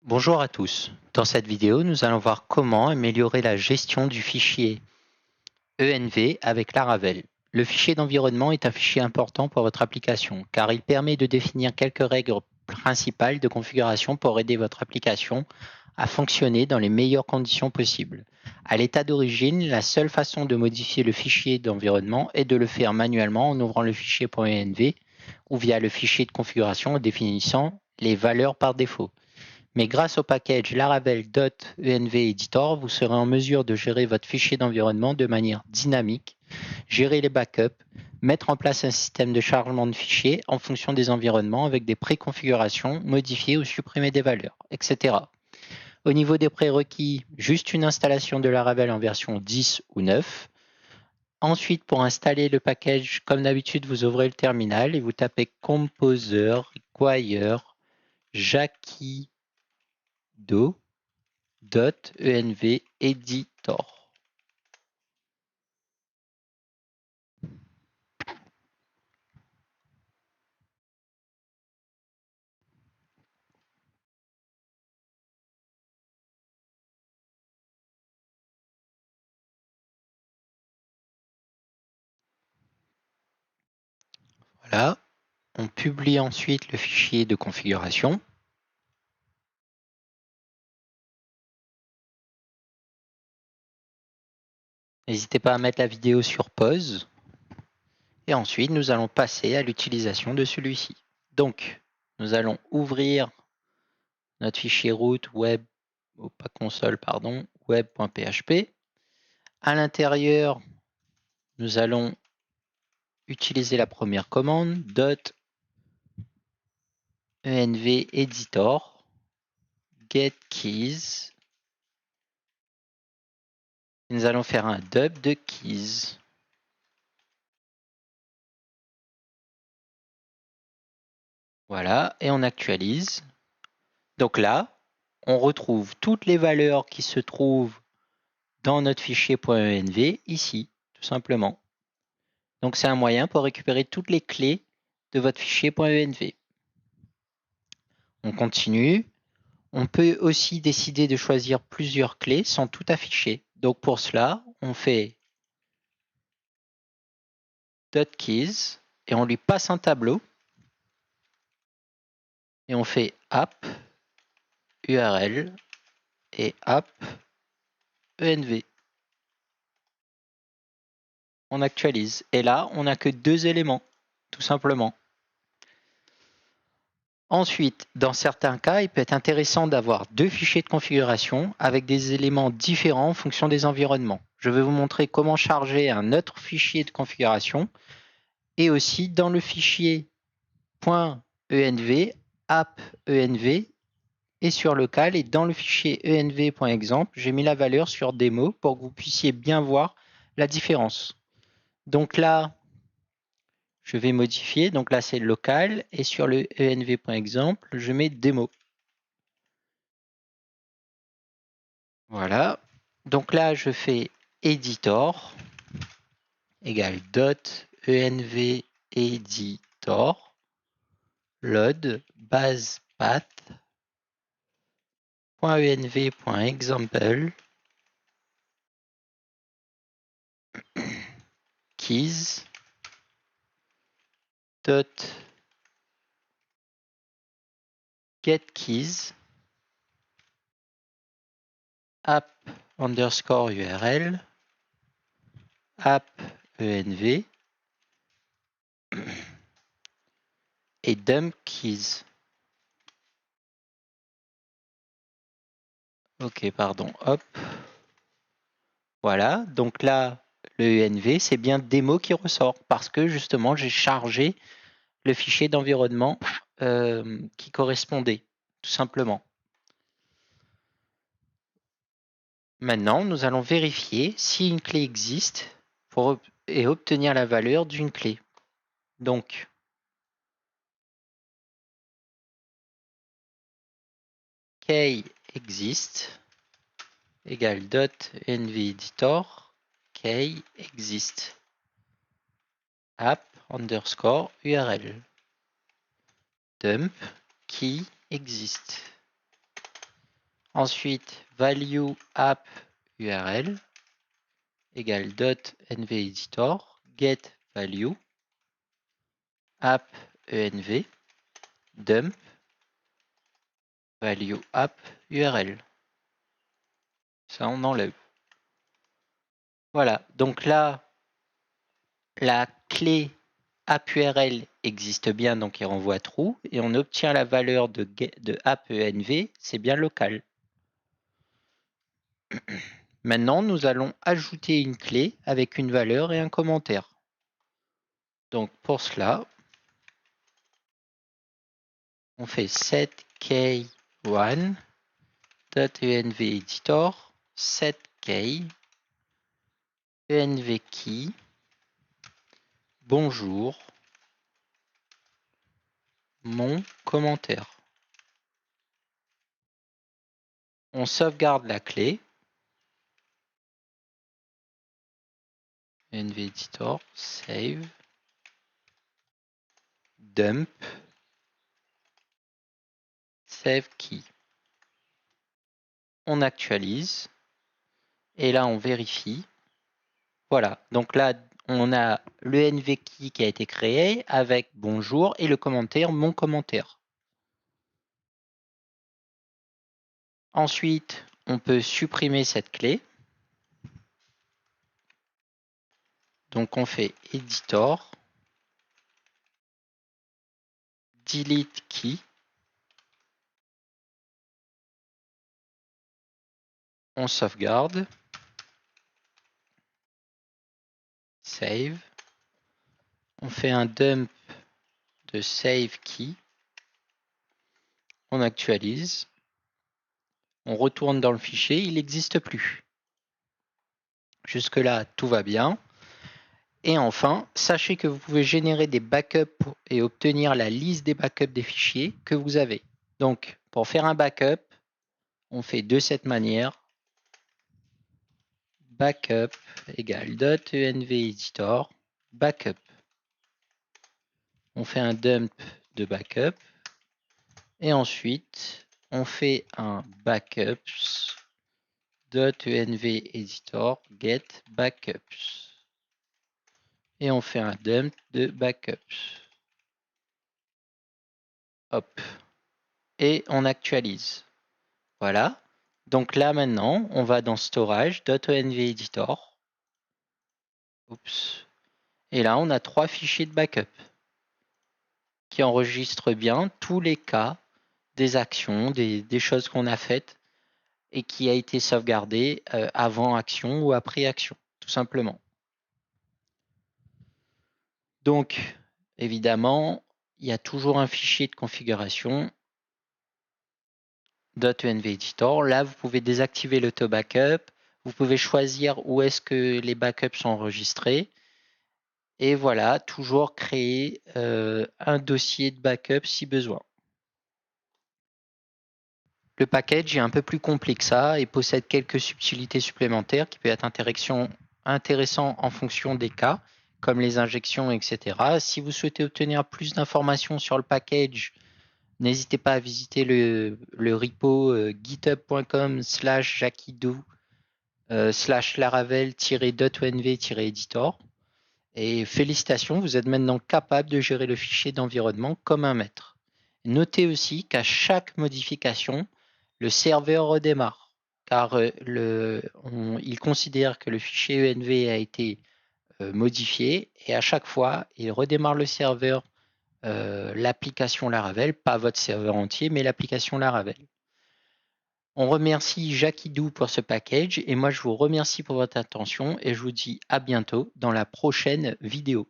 Bonjour à tous. Dans cette vidéo, nous allons voir comment améliorer la gestion du fichier ENV avec Laravel. Le fichier d'environnement est un fichier important pour votre application car il permet de définir quelques règles principales de configuration pour aider votre application à fonctionner dans les meilleures conditions possibles. À l'état d'origine, la seule façon de modifier le fichier d'environnement est de le faire manuellement en ouvrant le fichier .env ou via le fichier de configuration en définissant les valeurs par défaut. Mais grâce au package Laravel.env Editor, vous serez en mesure de gérer votre fichier d'environnement de manière dynamique, gérer les backups, mettre en place un système de chargement de fichiers en fonction des environnements avec des préconfigurations, modifier ou supprimer des valeurs, etc. Au niveau des prérequis, juste une installation de Laravel en version 10 ou 9. Ensuite, pour installer le package, comme d'habitude, vous ouvrez le terminal et vous tapez Composer, Require, Jackie do.env editor. Voilà. On publie ensuite le fichier de configuration. N'hésitez pas à mettre la vidéo sur pause. Et ensuite, nous allons passer à l'utilisation de celui-ci. Donc, nous allons ouvrir notre fichier root web, pas console, pardon, web.php. À l'intérieur, nous allons utiliser la première commande, .env editor, get keys. Nous allons faire un dub de keys. Voilà, et on actualise. Donc là, on retrouve toutes les valeurs qui se trouvent dans notre fichier .env ici, tout simplement. Donc c'est un moyen pour récupérer toutes les clés de votre fichier .env. On continue. On peut aussi décider de choisir plusieurs clés sans tout afficher. Donc pour cela, on fait .keys et on lui passe un tableau. Et on fait app URL et app env. On actualise. Et là, on n'a que deux éléments, tout simplement. Ensuite, dans certains cas, il peut être intéressant d'avoir deux fichiers de configuration avec des éléments différents en fonction des environnements. Je vais vous montrer comment charger un autre fichier de configuration et aussi dans le fichier .env, app env et sur local et dans le fichier env.exemple, j'ai mis la valeur sur démo pour que vous puissiez bien voir la différence. Donc là, je vais modifier. Donc là, c'est local. Et sur le env.exemple, je mets démo. Voilà. Donc là, je fais editor égale .env editor load base path .env.example keys get keys app underscore URL app env et dump keys. Ok, pardon, hop. Voilà, donc là, le ENV, c'est bien démo qui ressort parce que justement, j'ai chargé le fichier d'environnement qui correspondait, tout simplement. Maintenant, nous allons vérifier si une clé existe et obtenir la valeur d'une clé. Donc, key existe égale .env editor key existe app underscore URL dump key existe. Ensuite, value app URL égale .nvEditor, get value, app env, dump, value app URL. Ça, on enlève. Voilà, donc là, la clé app URL existe bien, donc il renvoie true, et on obtient la valeur de app env, c'est bien local. Maintenant, nous allons ajouter une clé avec une valeur et un commentaire. Donc pour cela, on fait setKey1.envEditor, setKey, envKey, bonjour, mon commentaire. On sauvegarde la clé. envEditor, save, dump, save key. On actualise. Et là, on vérifie. Voilà. Donc là, on a le envKey qui a été créé avec bonjour et le commentaire mon commentaire. Ensuite, on peut supprimer cette clé. Donc on fait editor, delete key, on sauvegarde, save, on fait un dump de save key, on actualise, on retourne dans le fichier, il n'existe plus. Jusque-là, tout va bien. Et enfin, sachez que vous pouvez générer des backups et obtenir la liste des backups des fichiers que vous avez. Donc, pour faire un backup, on fait de cette manière. Backup égale .envEditor, backup. On fait un dump de backup. Et ensuite, on fait un backups.envEditor get backups. Et on fait un dump de backups. Hop. Et on actualise. Voilà. Donc là maintenant, on va dans storage.envEditor. Oups. Et là, on a 3 fichiers de backup qui enregistrent bien tous les cas des actions, des choses qu'on a faites et qui a été sauvegardé avant action ou après action, tout simplement. Donc, évidemment, il y a toujours un fichier de configuration .envEditor. Là, vous pouvez désactiver l'auto-backup. Vous pouvez choisir où est-ce que les backups sont enregistrés. Et voilà, toujours créer un dossier de backup si besoin. Le package est un peu plus complet que ça et possède quelques subtilités supplémentaires qui peuvent être intéressant en fonction des cas, comme les injections, etc. Si vous souhaitez obtenir plus d'informations sur le package, n'hésitez pas à visiter le repo github.com/jackie-do/laravel-.env-editor. Et félicitations, vous êtes maintenant capable de gérer le fichier d'environnement comme un maître. Notez aussi qu'à chaque modification, le serveur redémarre, car il considère que le fichier env a été modifié et à chaque fois, il redémarre le serveur, l'application Laravel, pas votre serveur entier, mais l'application Laravel. On remercie Jackie Do pour ce package et moi je vous remercie pour votre attention et je vous dis à bientôt dans la prochaine vidéo.